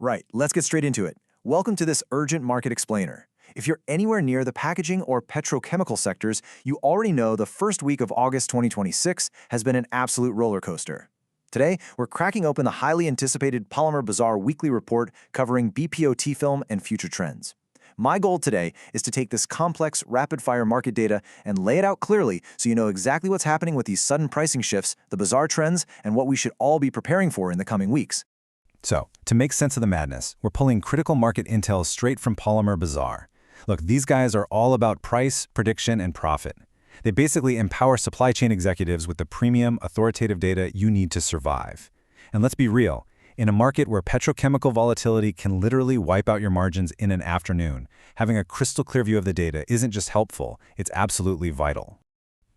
Right, let's get straight into it. Welcome to this urgent market explainer. If you're anywhere near the packaging or petrochemical sectors, you already know the first week of August 2026 has been an absolute roller coaster. Today, we're cracking open the highly anticipated Polymer Bazaar weekly report covering BPOT film and future trends. My goal today is to take this complex, rapid-fire market data and lay it out clearly so you know exactly what's happening with these sudden pricing shifts, the bazaar trends, and what we should all be preparing for in the coming weeks. So, to make sense of the madness, we're pulling critical market intel straight from Polymer Bazaar. Look, these guys are all about price, prediction, and profit. They basically empower supply chain executives with the premium, authoritative data you need to survive. And let's be real, in a market where petrochemical volatility can literally wipe out your margins in an afternoon, having a crystal clear view of the data isn't just helpful, it's absolutely vital.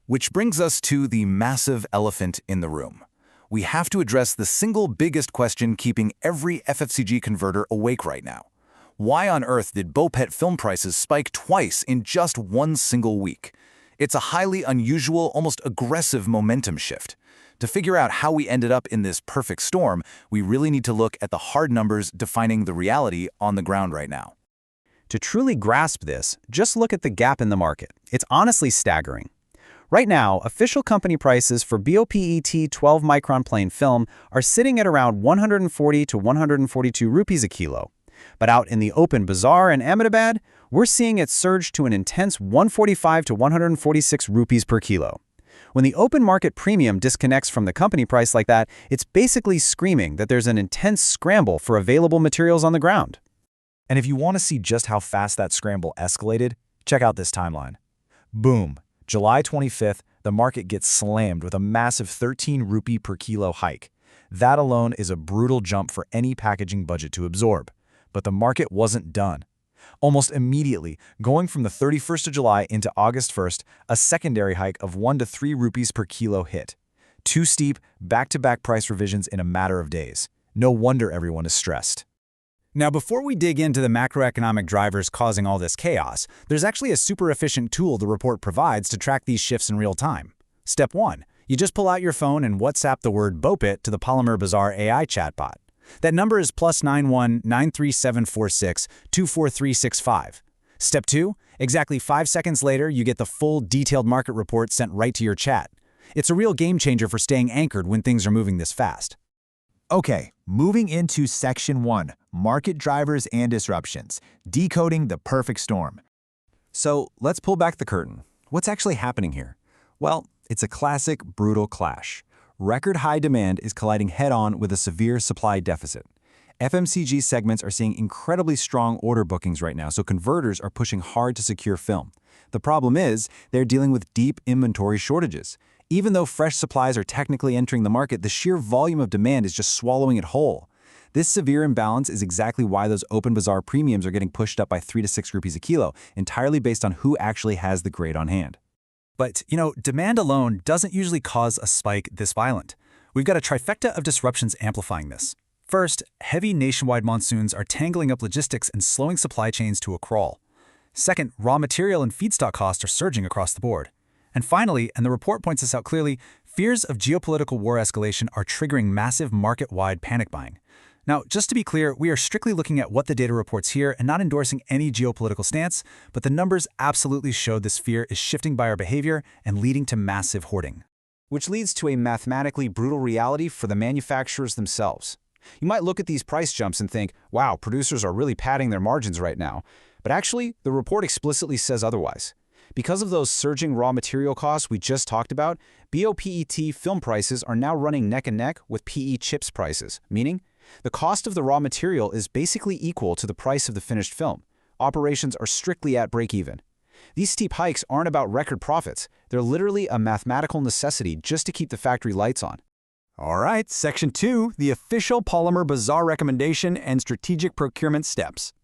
Which brings us to the massive elephant in the room. We have to address the single biggest question keeping every FFCG converter awake right now. Why on earth did BOPET film prices spike twice in just one single week? It's a highly unusual, almost aggressive momentum shift. To figure out how we ended up in this perfect storm, we really need to look at the hard numbers defining the reality on the ground right now. To truly grasp this, just look at the gap in the market. It's honestly staggering. Right now, official company prices for BOPET 12-micron plain film are sitting at around 140 to 142 rupees a kilo. But out in the open bazaar in Ahmedabad, we're seeing it surge to an intense 145 to 146 rupees per kilo. When the open market premium disconnects from the company price like that, it's basically screaming that there's an intense scramble for available materials on the ground. And if you want to see just how fast that scramble escalated, check out this timeline. Boom! July 25th, the market gets slammed with a massive 13 rupee per kilo hike. That alone is a brutal jump for any packaging budget to absorb. But the market wasn't done. Almost immediately, going from the 31st of July into August 1st, a secondary hike of 1 to 3 rupees per kilo hit. Two steep, back-to-back price revisions in a matter of days. No wonder everyone is stressed. Now, before we dig into the macroeconomic drivers causing all this chaos, there's actually a super efficient tool the report provides to track these shifts in real time. Step 1. You just pull out your phone and WhatsApp the word BOPET to the Polymer Bazaar AI chatbot. That number is +91 93746 24365. Step 2. Exactly 5 seconds later, you get the full, detailed market report sent right to your chat. It's a real game changer for staying anchored when things are moving this fast. Okay, moving into Section 1, Market Drivers and Disruptions, decoding the perfect storm. So, let's pull back the curtain. What's actually happening here? Well, it's a classic, brutal clash. Record high demand is colliding head-on with a severe supply deficit. FMCG segments are seeing incredibly strong order bookings right now, so converters are pushing hard to secure film. The problem is, they're dealing with deep inventory shortages. Even though fresh supplies are technically entering the market, the sheer volume of demand is just swallowing it whole. This severe imbalance is exactly why those open bazaar premiums are getting pushed up by 3 to 6 rupees a kilo, entirely based on who actually has the grade on hand. But, demand alone doesn't usually cause a spike this violent. We've got a trifecta of disruptions amplifying this. First, heavy nationwide monsoons are tangling up logistics and slowing supply chains to a crawl. Second, raw material and feedstock costs are surging across the board. And finally, and the report points this out clearly, fears of geopolitical war escalation are triggering massive market-wide panic buying. Now, just to be clear, we are strictly looking at what the data reports here and not endorsing any geopolitical stance, but the numbers absolutely show this fear is shifting buyer behavior and leading to massive hoarding. Which leads to a mathematically brutal reality for the manufacturers themselves. You might look at these price jumps and think, wow, producers are really padding their margins right now. But actually, the report explicitly says otherwise. Because of those surging raw material costs we just talked about, BOPET film prices are now running neck and neck with PE chips prices, meaning the cost of the raw material is basically equal to the price of the finished film. Operations are strictly at break-even. These steep hikes aren't about record profits. They're literally a mathematical necessity just to keep the factory lights on. All right, Section 2, the official Polymer Bazaar recommendation and strategic procurement steps.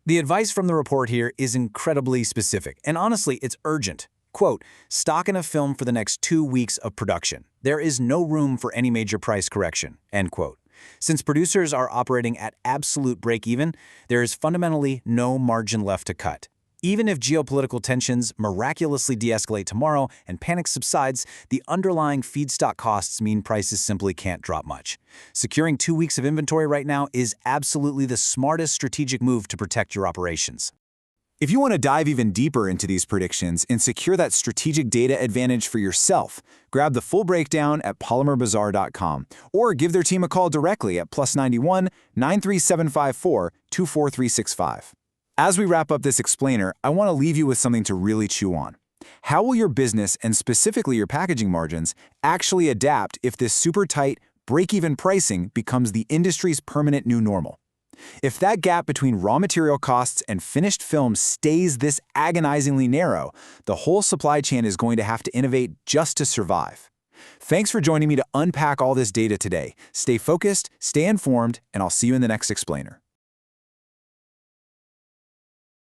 The advice from the report here is incredibly specific, and honestly, it's urgent. Quote, stock enough film for the next 2 weeks of production. There is no room for any major price correction, end quote. Since producers are operating at absolute break-even, there is fundamentally no margin left to cut. Even if geopolitical tensions miraculously de-escalate tomorrow and panic subsides, the underlying feedstock costs mean prices simply can't drop much. Securing 2 weeks of inventory right now is absolutely the smartest strategic move to protect your operations. If you want to dive even deeper into these predictions and secure that strategic data advantage for yourself, grab the full breakdown at polymerbazaar.com or give their team a call directly at +91 93754 24365. As we wrap up this explainer, I want to leave you with something to really chew on. How will your business, and specifically your packaging margins, actually adapt if this super tight, break-even pricing becomes the industry's permanent new normal? If that gap between raw material costs and finished film stays this agonizingly narrow, the whole supply chain is going to have to innovate just to survive. Thanks for joining me to unpack all this data today. Stay focused, stay informed, and I'll see you in the next explainer.